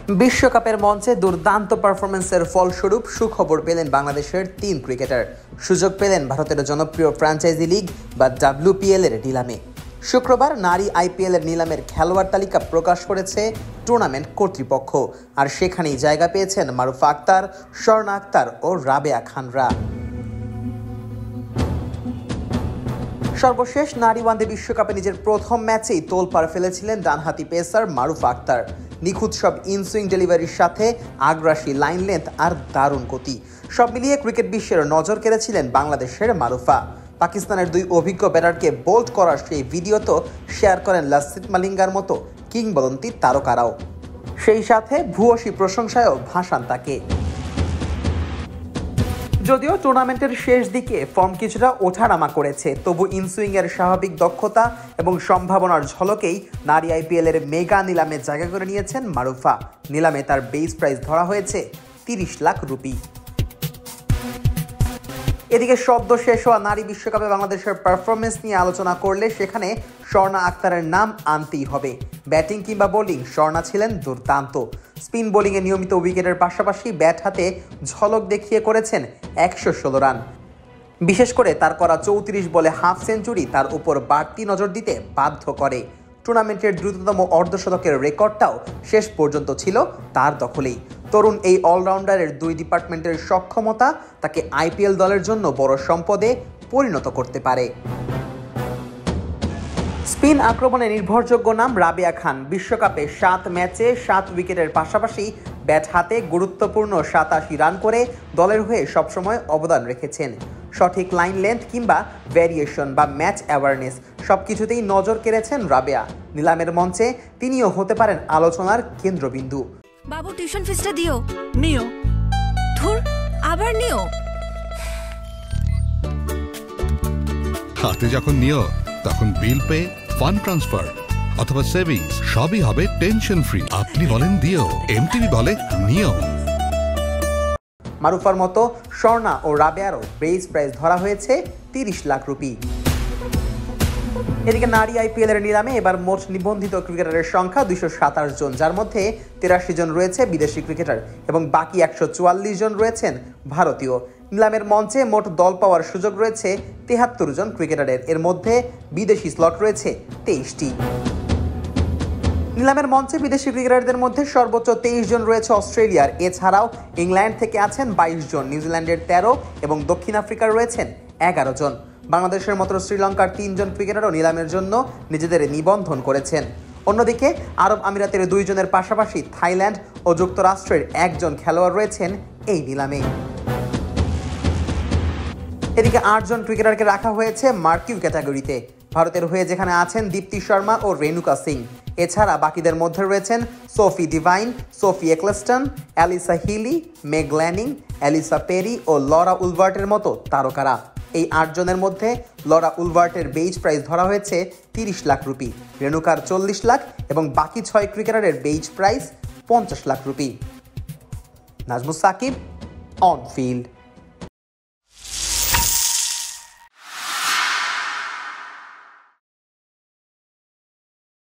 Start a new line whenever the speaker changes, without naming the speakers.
বিশ্বকাপের মঞ্চে দুর্দান্ত পারফরম্যান্সের ফলস্বরূপ সুখবর পেলেন বাংলাদেশের ৩ ক্রিকেটার। সুযোগ পেলেন ভারতের জনপ্রিয় ফ্র্যাঞ্চাইজি লিগ বা WPL এর নিলামে। শুক্রবার নারী IPL এর নিলামের খেলোয়াড় তালিকা প্রকাশ করেছে টুর্নামেন্ট কর্তৃপক্ষ, আর সেখানেই জায়গা পেয়েছেন মারুফা আক্তার, স্বর্ণা আক্তার ও রাবেয়া খানরা। সর্বশেষ নারী ওয়ানডে বিশ্বকাপে নিজের প্রথম ম্যাচেই তোলপাড় ফেলেছিলেন ডানহাতি পেসার মারুফা আক্তার। নিখুঁত সব ইনসুইং ডেলিভারির সাথে আগ্রাসী লাইন লেন্থ আর দারুণ গতি, সব মিলিয়ে ক্রিকেট বিশ্বের নজর কেড়েছিলেন বাংলাদেশের মারুফা। পাকিস্তানের 2 অভিজ্ঞ ব্যাটারকে বোল্ড করার সেই ভিডিও তো শেয়ার করেন লাসিথ মালিঙ্গার মতো কিংবদন্তি তারকারাও। সেই সাথে ভূয়সী প্রশংসায়ও ভাসান তাকে। যদিও টুর্নামেন্টের শেষ দিকে ফর্ম কিছুটা ওঠানামা করেছে, তবু ইনসুইংয়ের স্বাভাবিক দক্ষতা এবং সম্ভাবনার ঝলকেই নারী IPL এর মেগা নিলামে জায়গা করে নিয়েছেন মারুফা। নিলামে তার বেস প্রাইস ধরা হয়েছে 30 লাখ রুপি। এদিকে সদ্য শেষ হওয়া নারী বিশ্বকাপে বাংলাদেশের পারফরমেন্স নিয়ে আলোচনা করলে সেখানে স্বর্ণা আক্তারের নাম আনতেই হবে। ব্যাটিং কিংবা বোলিং স্বর্ণা ছিলেন দুর্দান্ত। স্পিন বোলিংয়ে নিয়মিত উইকেটের পাশাপাশি ব্যাট হাতে ঝলক দেখিয়ে করেছেন 116 রান। বিশেষ করে তার করা 34 বলে হাফ সেঞ্চুরি তার উপর বাড়তি নজর দিতে বাধ্য করে। টুর্নামেন্টের দ্রুততম অর্ধশতকের রেকর্ডটাও শেষ পর্যন্ত ছিল তার দখলেই। তরুণ এই অলরাউন্ডারের 2 ডিপার্টমেন্টের সক্ষমতা তাকে IPL দলের জন্য বড় সম্পদে পরিণত করতে পারে। স্পিন আক্রমণে নির্ভরযোগ্য নাম রাবেয়া খান। বিশ্বকাপে 7 ম্যাচে 7 উইকেটের পাশাপাশি ব্যাট হাতে গুরুত্বপূর্ণ 87 রান করে দলের হয়ে সবসময় অবদান রেখেছেন। সঠিক লাইন লেন্থ কিংবা ভ্যারিয়েশন বা ম্যাচ অ্যাওয়ারনেস সবকিছুতেই নজর কেড়েছেন রাবেয়া। নিলামের মঞ্চে তিনিও হতে পারেন আলোচনার কেন্দ্রবিন্দু।
বাবু টিউশন ফিসটা দিও। নিও। ধুর, আবার নিও।
হাতে যখন নিও তখন বিল পে, ফান্ড ট্রান্সফার অথবা সেভিংস সবই হবে টেনশন ফ্রি। আপনি বলেন দিও, এমটিভি বলে নিও।
মারুফার মতো স্বর্ণা ও রাবেয়ারও বেস প্রাইস ধরা হয়েছে 30 লাখ রুপি। এদিকে নারী IPL এর নিলামে এবার মোট নিবন্ধিত ক্রিকেটারের সংখ্যা 227 জন, যার মধ্যে 83 জন রয়েছে বিদেশি ক্রিকেটার এবং বাকি 144 জন রয়েছেন ভারতীয়। নিলামের মঞ্চে মোট দল পাওয়ার সুযোগ রয়েছে 73 জন ক্রিকেটারের, এর মধ্যে বিদেশি স্লট রয়েছে 23টি। নিলামের মঞ্চে বিদেশি ক্রিকেটারদের মধ্যে সর্বোচ্চ 23 জন রয়েছে অস্ট্রেলিয়ার। এছাড়াও ইংল্যান্ড থেকে আছেন 22 জন, নিউজিল্যান্ডের 13 এবং দক্ষিণ আফ্রিকার রয়েছেন 11 জন। বাংলাদেশের মতো শ্রীলঙ্কার 3 জন ক্রিকেটারও নিলামের জন্য নিজেদের নিবন্ধন করেছেন। অন্যদিকে আরব আমিরাতের 2 জনের পাশাপাশি থাইল্যান্ড ও যুক্তরাষ্ট্রের 1 জন খেলোয়াড় রয়েছেন এই নিলামে। এদিকে 8 জন ক্রিকেটারকে রাখা হয়েছে মার্কিউ ক্যাটাগরিতে। ভারতের হয়ে যেখানে আছেন দীপ্তি শর্মা ও রেণুকা সিং। এছাড়া বাকিদের মধ্যে রয়েছেন Sophie Devine, Sophie Ecclestone, Alyssa Healy, Meg Lanning, Alyssa Perry ও লরা উলভার্টের মতো তারকারা। এই 8 জনের মধ্যে লরা উলভার্টের বেজ প্রাইস ধরা হয়েছে 30 লাখ রুপি, রেণুকার 40 লাখ এবং বাকি 6 ক্রিকেটারের base price 50 lakh rupee. Najmus Sakib, on field.